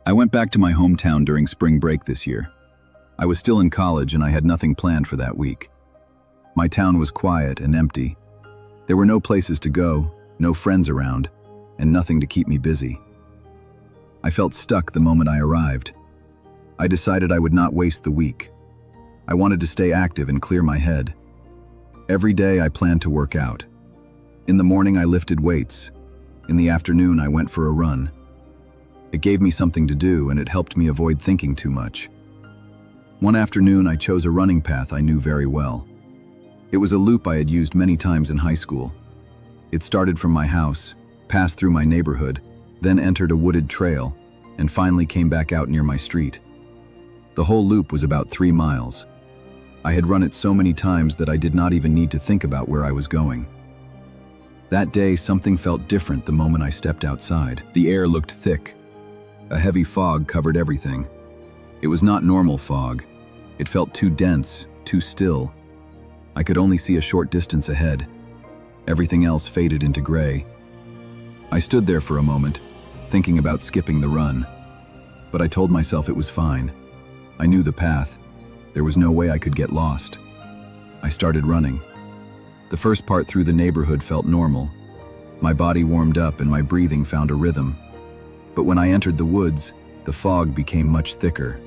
I went back to my hometown during spring break this year. I was still in college and I had nothing planned for that week. My town was quiet and empty. There were no places to go, no friends around, and nothing to keep me busy. I felt stuck the moment I arrived. I decided I would not waste the week. I wanted to stay active and clear my head. Every day I planned to work out. In the morning I lifted weights. In the afternoon I went for a run. It gave me something to do and it helped me avoid thinking too much. One afternoon I chose a running path I knew very well. It was a loop I had used many times in high school. It started from my house, passed through my neighborhood, then entered a wooded trail, and finally came back out near my street. The whole loop was about 3 miles. I had run it so many times that I did not even need to think about where I was going. That day, something felt different the moment I stepped outside. The air looked thick. A heavy fog covered everything. It was not normal fog. It felt too dense, too still. I could only see a short distance ahead. Everything else faded into gray. I stood there for a moment, thinking about skipping the run. But I told myself it was fine. I knew the path. There was no way I could get lost. I started running. The first part through the neighborhood felt normal. My body warmed up and my breathing found a rhythm. But when I entered the woods, the fog became much thicker.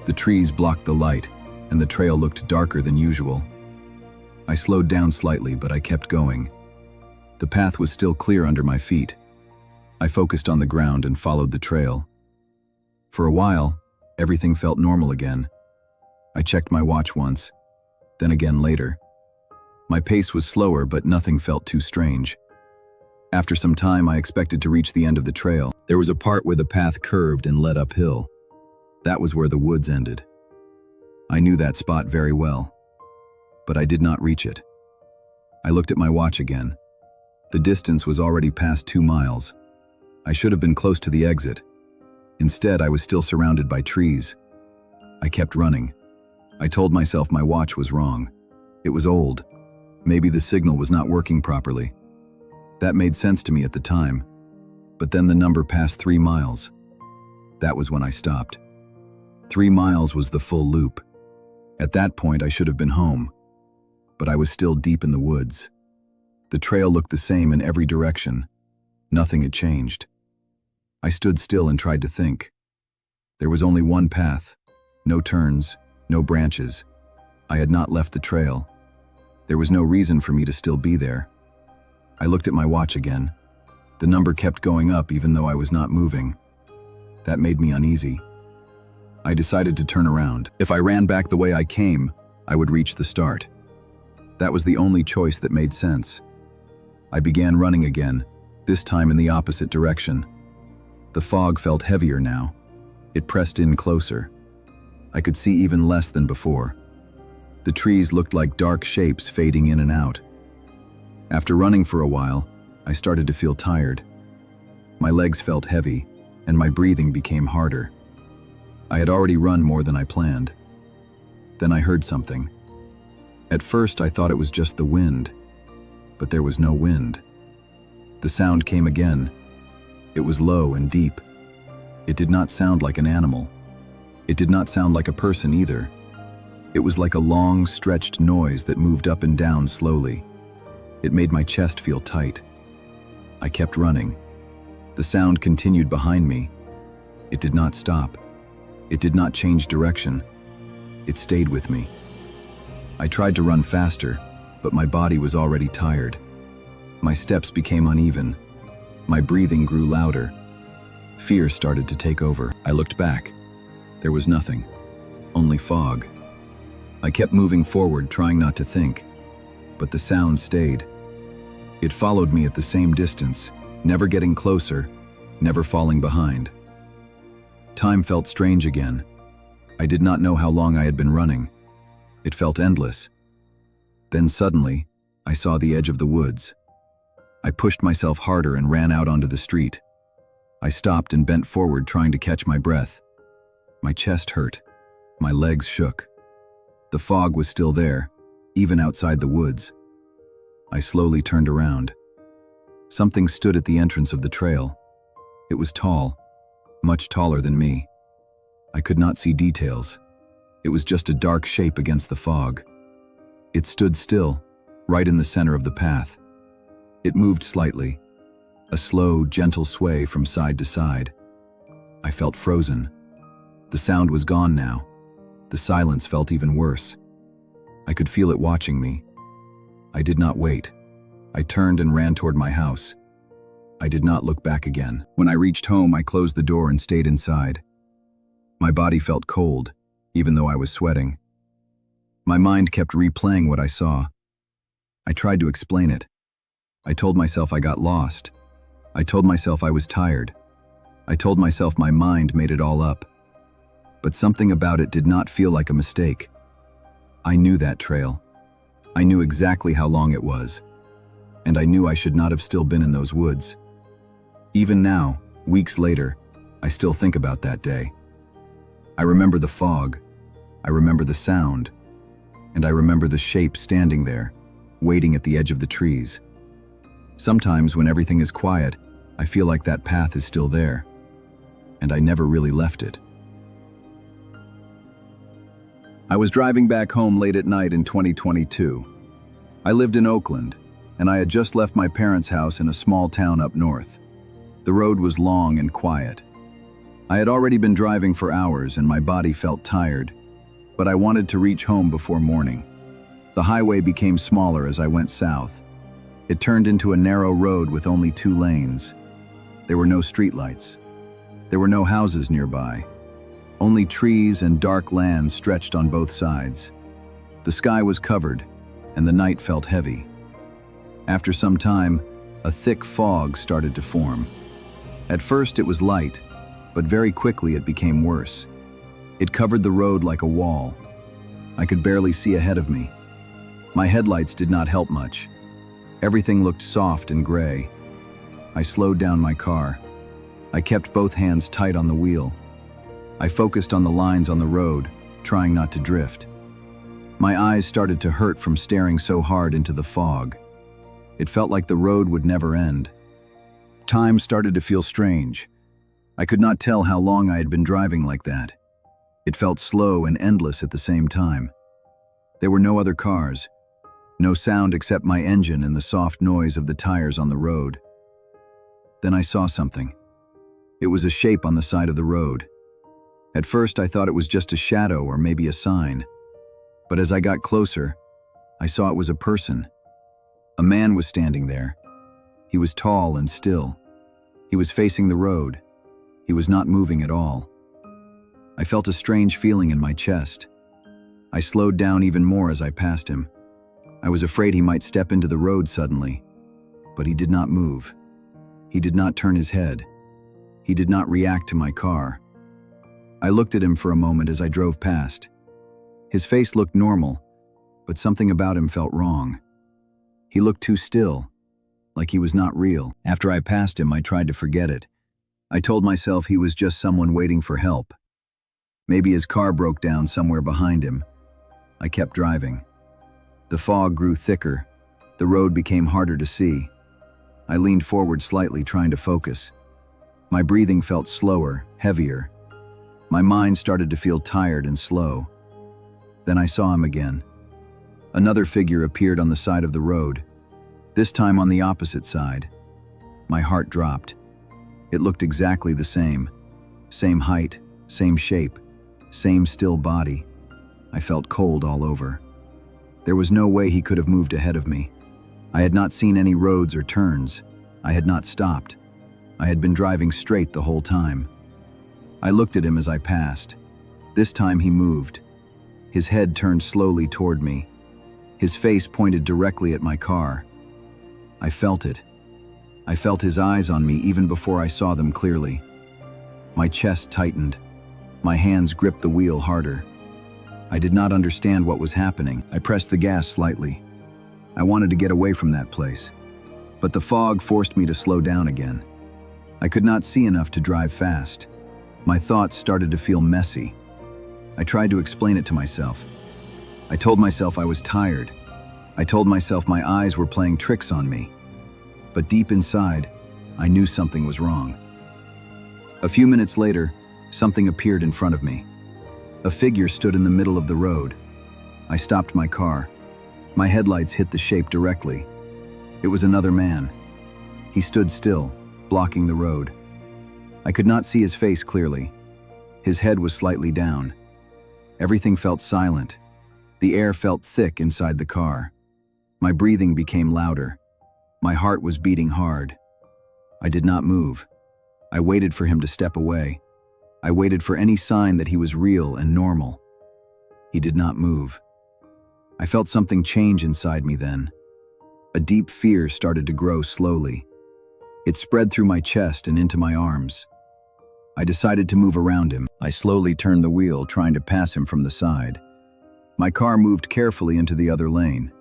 The trees blocked the light, and the trail looked darker than usual. I slowed down slightly, but I kept going. The path was still clear under my feet. I focused on the ground and followed the trail. For a while, everything felt normal again. I checked my watch once, then again later. My pace was slower, but nothing felt too strange. After some time, I expected to reach the end of the trail. There was a part where the path curved and led uphill. That was where the woods ended. I knew that spot very well, but I did not reach it. I looked at my watch again. The distance was already past 2 miles. I should have been close to the exit. Instead, I was still surrounded by trees. I kept running. I told myself my watch was wrong. It was old. Maybe the signal was not working properly. That made sense to me at the time. But then the number passed 3 miles. That was when I stopped. 3 miles was the full loop. At that point, I should have been home. But I was still deep in the woods. The trail looked the same in every direction. Nothing had changed. I stood still and tried to think. There was only one path. No turns, no branches. I had not left the trail. There was no reason for me to still be there. I looked at my watch again. The number kept going up even though I was not moving. That made me uneasy. I decided to turn around. If I ran back the way I came, I would reach the start. That was the only choice that made sense. I began running again, this time in the opposite direction. The fog felt heavier now. It pressed in closer. I could see even less than before. The trees looked like dark shapes fading in and out. After running for a while, I started to feel tired. My legs felt heavy, and my breathing became harder. I had already run more than I planned. Then I heard something. At first, I thought it was just the wind, but there was no wind. The sound came again. It was low and deep. It did not sound like an animal. It did not sound like a person either. It was like a long, stretched noise that moved up and down slowly. It made my chest feel tight. I kept running. The sound continued behind me. It did not stop. It did not change direction. It stayed with me. I tried to run faster, but my body was already tired. My steps became uneven. My breathing grew louder. Fear started to take over. I looked back. There was nothing. Only fog. I kept moving forward, trying not to think. But the sound stayed. It followed me at the same distance, never getting closer, never falling behind. Time felt strange again. I did not know how long I had been running. It felt endless. Then suddenly, I saw the edge of the woods. I pushed myself harder and ran out onto the street. I stopped and bent forward, trying to catch my breath. My chest hurt. My legs shook. The fog was still there, even outside the woods. I slowly turned around. Something stood at the entrance of the trail. It was tall. much taller than me. I could not see details. It was just a dark shape against the fog. It stood still, right in the center of the path. It moved slightly, a slow, gentle sway from side to side. I felt frozen. The sound was gone now. The silence felt even worse. I could feel it watching me. I did not wait. I turned and ran toward my house. I did not look back again. When I reached home, I closed the door and stayed inside. My body felt cold, even though I was sweating. My mind kept replaying what I saw. I tried to explain it. I told myself I got lost. I told myself I was tired. I told myself my mind made it all up. But something about it did not feel like a mistake. I knew that trail. I knew exactly how long it was. And I knew I should not have still been in those woods. Even now, weeks later, I still think about that day. I remember the fog. I remember the sound. And I remember the shape standing there, waiting at the edge of the trees. Sometimes when everything is quiet, I feel like that path is still there. And I never really left it. I was driving back home late at night in 2022. I lived in Oakland, and I had just left my parents' house in a small town up north. The road was long and quiet. I had already been driving for hours and my body felt tired, but I wanted to reach home before morning. The highway became smaller as I went south. It turned into a narrow road with only 2 lanes. There were no streetlights. There were no houses nearby. Only trees and dark land stretched on both sides. The sky was covered, and the night felt heavy. After some time, a thick fog started to form. At first it was light, but very quickly it became worse. It covered the road like a wall. I could barely see ahead of me. My headlights did not help much. Everything looked soft and gray. I slowed down my car. I kept both hands tight on the wheel. I focused on the lines on the road, trying not to drift. My eyes started to hurt from staring so hard into the fog. It felt like the road would never end. Time started to feel strange. I could not tell how long I had been driving like that. It felt slow and endless at the same time. There were no other cars, no sound except my engine and the soft noise of the tires on the road. Then I saw something. It was a shape on the side of the road. At first I thought it was just a shadow or maybe a sign. But as I got closer, I saw it was a person. A man was standing there. He was tall and still. He was facing the road. He was not moving at all. I felt a strange feeling in my chest. I slowed down even more as I passed him. I was afraid he might step into the road suddenly, but he did not move. He did not turn his head. He did not react to my car. I looked at him for a moment as I drove past. His face looked normal, but something about him felt wrong. He looked too still, like he was not real. After I passed him, I tried to forget it. I told myself he was just someone waiting for help. Maybe his car broke down somewhere behind him. I kept driving. The fog grew thicker. The road became harder to see. I leaned forward slightly, trying to focus. My breathing felt slower, heavier. My mind started to feel tired and slow. Then I saw him again. Another figure appeared on the side of the road, this time on the opposite side. My heart dropped. It looked exactly the same. Same height, same shape, same still body. I felt cold all over. There was no way he could have moved ahead of me. I had not seen any roads or turns. I had not stopped. I had been driving straight the whole time. I looked at him as I passed. This time he moved. His head turned slowly toward me. His face pointed directly at my car. I felt it. I felt his eyes on me even before I saw them clearly. My chest tightened. My hands gripped the wheel harder. I did not understand what was happening. I pressed the gas slightly. I wanted to get away from that place. But the fog forced me to slow down again. I could not see enough to drive fast. My thoughts started to feel messy. I tried to explain it to myself. I told myself I was tired. I told myself my eyes were playing tricks on me. But deep inside, I knew something was wrong. A few minutes later, something appeared in front of me. A figure stood in the middle of the road. I stopped my car. My headlights hit the shape directly. It was another man. He stood still, blocking the road. I could not see his face clearly. His head was slightly down. Everything felt silent. The air felt thick inside the car. My breathing became louder. My heart was beating hard. I did not move. I waited for him to step away. I waited for any sign that he was real and normal. He did not move. I felt something change inside me then. A deep fear started to grow slowly. It spread through my chest and into my arms. I decided to move around him. I slowly turned the wheel, trying to pass him from the side. My car moved carefully into the other lane.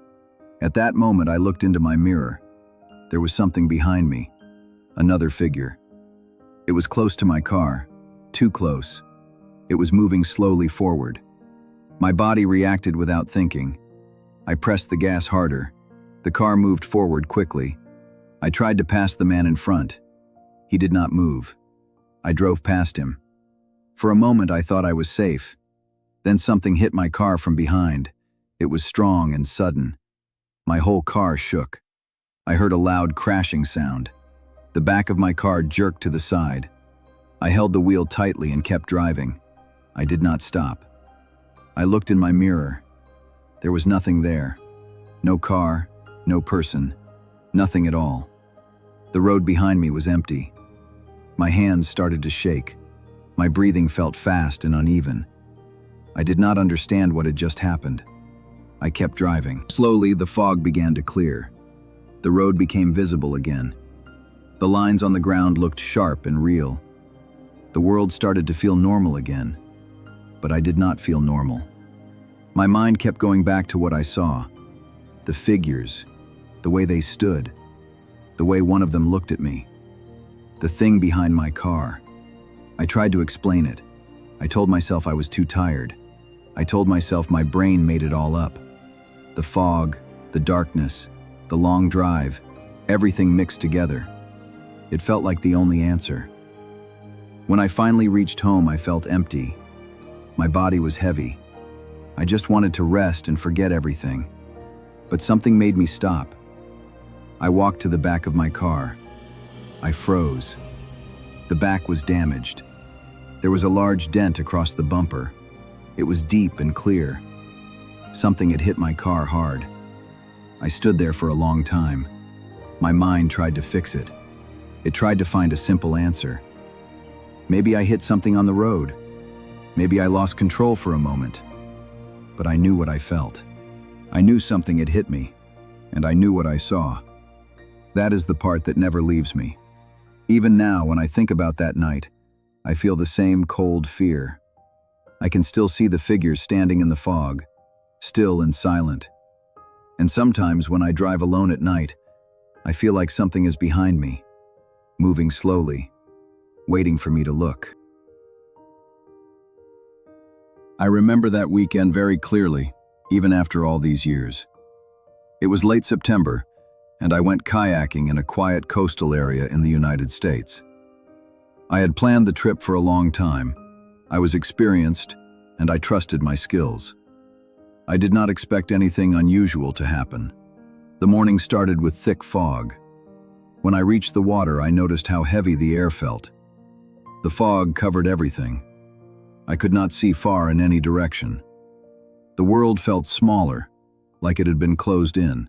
At that moment, I looked into my mirror. There was something behind me. Another figure. It was close to my car. Too close. It was moving slowly forward. My body reacted without thinking. I pressed the gas harder. The car moved forward quickly. I tried to pass the man in front. He did not move. I drove past him. For a moment, I thought I was safe. Then something hit my car from behind. It was strong and sudden. My whole car shook. I heard a loud crashing sound. The back of my car jerked to the side. I held the wheel tightly and kept driving. I did not stop. I looked in my mirror. There was nothing there. No car, no person, nothing at all. The road behind me was empty. My hands started to shake. My breathing felt fast and uneven. I did not understand what had just happened. I kept driving. Slowly, the fog began to clear. The road became visible again. The lines on the ground looked sharp and real. The world started to feel normal again. But I did not feel normal. My mind kept going back to what I saw. The figures, the way they stood, the way one of them looked at me. The thing behind my car. I tried to explain it. I told myself I was too tired. I told myself my brain made it all up. The fog, the darkness, the long drive, everything mixed together. It felt like the only answer. When I finally reached home, I felt empty. My body was heavy. I just wanted to rest and forget everything. But something made me stop. I walked to the back of my car. I froze. The back was damaged. There was a large dent across the bumper. It was deep and clear. Something had hit my car hard. I stood there for a long time. My mind tried to fix it. It tried to find a simple answer. Maybe I hit something on the road. Maybe I lost control for a moment. But I knew what I felt. I knew something had hit me, and I knew what I saw. That is the part that never leaves me. Even now, when I think about that night, I feel the same cold fear. I can still see the figures standing in the fog, still and silent. And sometimes when I drive alone at night, I feel like something is behind me, moving slowly, waiting for me to look. I remember that weekend very clearly, even after all these years. It was late September, and I went kayaking in a quiet coastal area in the United States. I had planned the trip for a long time. I was experienced, and I trusted my skills. I did not expect anything unusual to happen. The morning started with thick fog. When I reached the water, I noticed how heavy the air felt. The fog covered everything. I could not see far in any direction. The world felt smaller, like it had been closed in.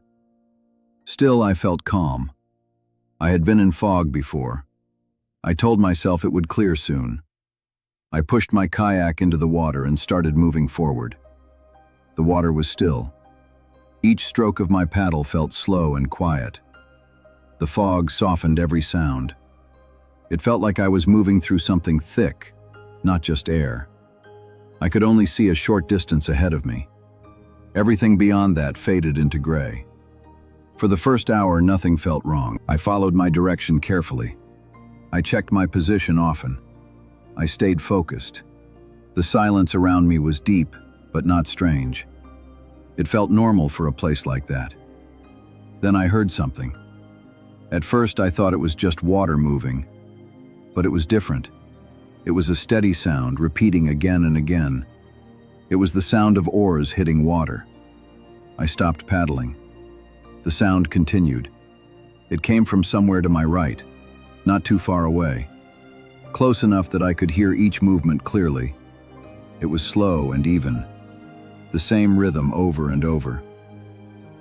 Still, I felt calm. I had been in fog before. I told myself it would clear soon. I pushed my kayak into the water and started moving forward. The water was still. Each stroke of my paddle felt slow and quiet. The fog softened every sound. It felt like I was moving through something thick, not just air. I could only see a short distance ahead of me. Everything beyond that faded into gray. For the first hour, nothing felt wrong. I followed my direction carefully. I checked my position often. I stayed focused. The silence around me was deep, but not strange. It felt normal for a place like that. Then I heard something. At first, I thought it was just water moving, but it was different. It was a steady sound, repeating again and again. It was the sound of oars hitting water. I stopped paddling. The sound continued. It came from somewhere to my right, not too far away, close enough that I could hear each movement clearly. It was slow and even, the same rhythm over and over.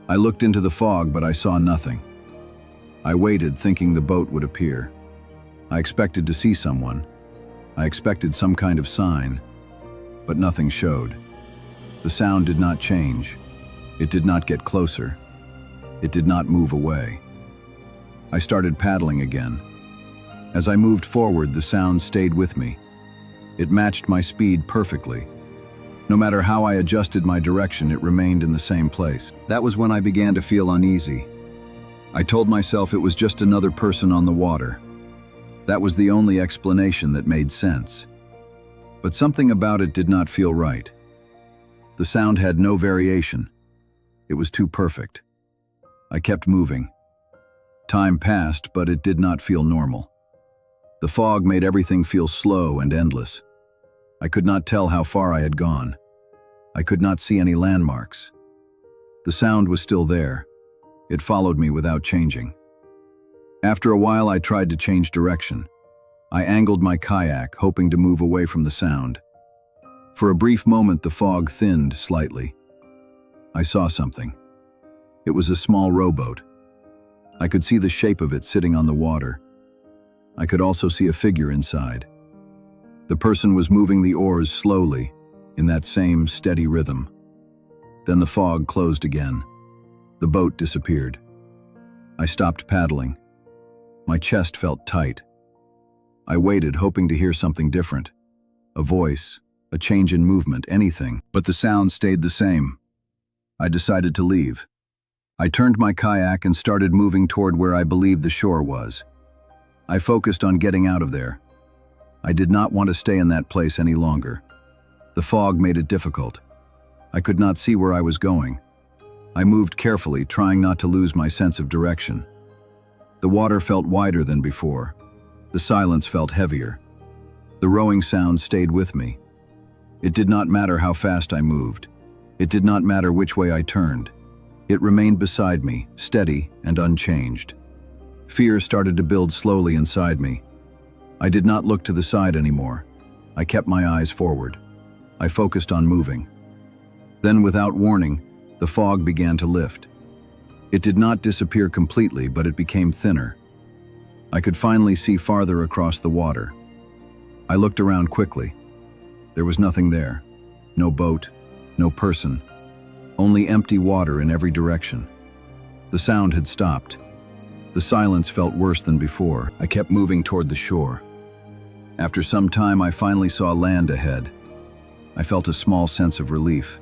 I looked into the fog, but I saw nothing. I waited, thinking the boat would appear. I expected to see someone. I expected some kind of sign, but nothing showed. The sound did not change. It did not get closer. It did not move away. I started paddling again. As I moved forward, the sound stayed with me. It matched my speed perfectly. No matter how I adjusted my direction, it remained in the same place. That was when I began to feel uneasy. I told myself it was just another person on the water. That was the only explanation that made sense. But something about it did not feel right. The sound had no variation. It was too perfect. I kept moving. Time passed, but it did not feel normal. The fog made everything feel slow and endless. I could not tell how far I had gone. I could not see any landmarks. The sound was still there. It followed me without changing. After a while, I tried to change direction. I angled my kayak, hoping to move away from the sound. For a brief moment, the fog thinned slightly. I saw something. It was a small rowboat. I could see the shape of it sitting on the water. I could also see a figure inside. The person was moving the oars slowly, in that same steady rhythm. Then the fog closed again. The boat disappeared. I stopped paddling. My chest felt tight. I waited, hoping to hear something different. A voice, a change in movement, anything. But the sound stayed the same. I decided to leave. I turned my kayak and started moving toward where I believed the shore was. I focused on getting out of there. I did not want to stay in that place any longer. The fog made it difficult. I could not see where I was going. I moved carefully, trying not to lose my sense of direction. The water felt wider than before. The silence felt heavier. The rowing sound stayed with me. It did not matter how fast I moved. It did not matter which way I turned. It remained beside me, steady and unchanged. Fear started to build slowly inside me. I did not look to the side anymore. I kept my eyes forward. I focused on moving. Then, without warning, the fog began to lift. It did not disappear completely, but it became thinner. I could finally see farther across the water. I looked around quickly. There was nothing there. No boat, no person. Only empty water in every direction. The sound had stopped. The silence felt worse than before. I kept moving toward the shore. After some time, I finally saw land ahead. I felt a small sense of relief.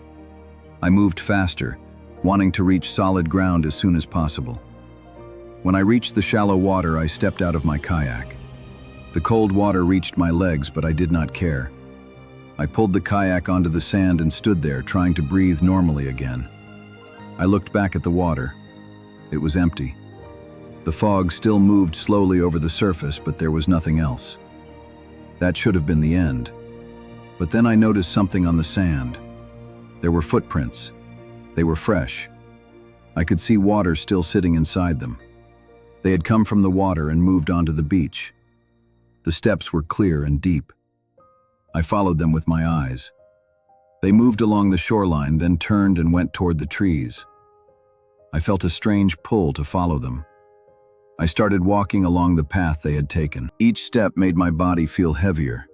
I moved faster, wanting to reach solid ground as soon as possible. When I reached the shallow water, I stepped out of my kayak. The cold water reached my legs, but I did not care. I pulled the kayak onto the sand and stood there, trying to breathe normally again. I looked back at the water. It was empty. The fog still moved slowly over the surface, but there was nothing else. That should have been the end. But then I noticed something on the sand. There were footprints. They were fresh. I could see water still sitting inside them. They had come from the water and moved onto the beach. The steps were clear and deep. I followed them with my eyes. They moved along the shoreline, then turned and went toward the trees. I felt a strange pull to follow them. I started walking along the path they had taken. Each step made my body feel heavier.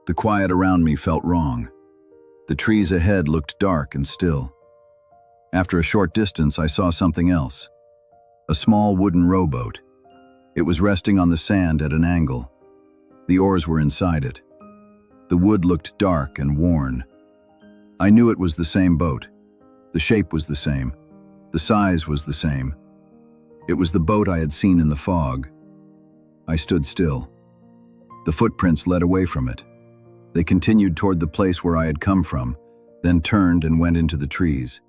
The quiet around me felt wrong. The trees ahead looked dark and still. After a short distance, I saw something else. A small wooden rowboat. It was resting on the sand at an angle. The oars were inside it. The wood looked dark and worn. I knew it was the same boat. The shape was the same. The size was the same. It was the boat I had seen in the fog. I stood still. The footprints led away from it. They continued toward the place where I had come from, then turned and went into the trees.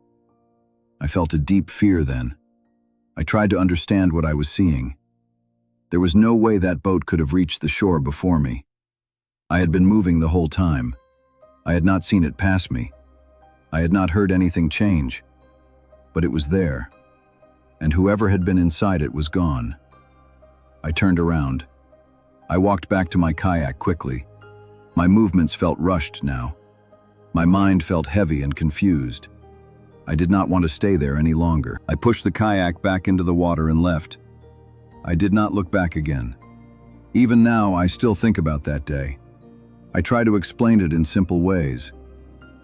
I felt a deep fear then. I tried to understand what I was seeing. There was no way that boat could have reached the shore before me. I had been moving the whole time. I had not seen it pass me. I had not heard anything change. But it was there, and whoever had been inside it was gone. I turned around. I walked back to my kayak quickly. My movements felt rushed now. My mind felt heavy and confused. I did not want to stay there any longer. I pushed the kayak back into the water and left. I did not look back again. Even now, I still think about that day. I try to explain it in simple ways.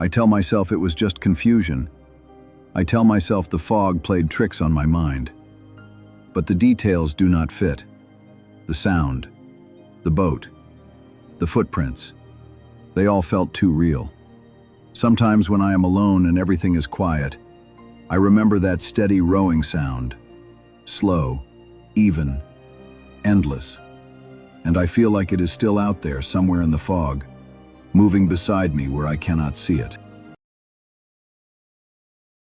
I tell myself it was just confusion. I tell myself the fog played tricks on my mind. But the details do not fit. The sound, the boat, the footprints, they all felt too real. Sometimes when I am alone and everything is quiet, I remember that steady rowing sound. Slow, even, endless. And I feel like it is still out there somewhere in the fog, moving beside me where I cannot see it.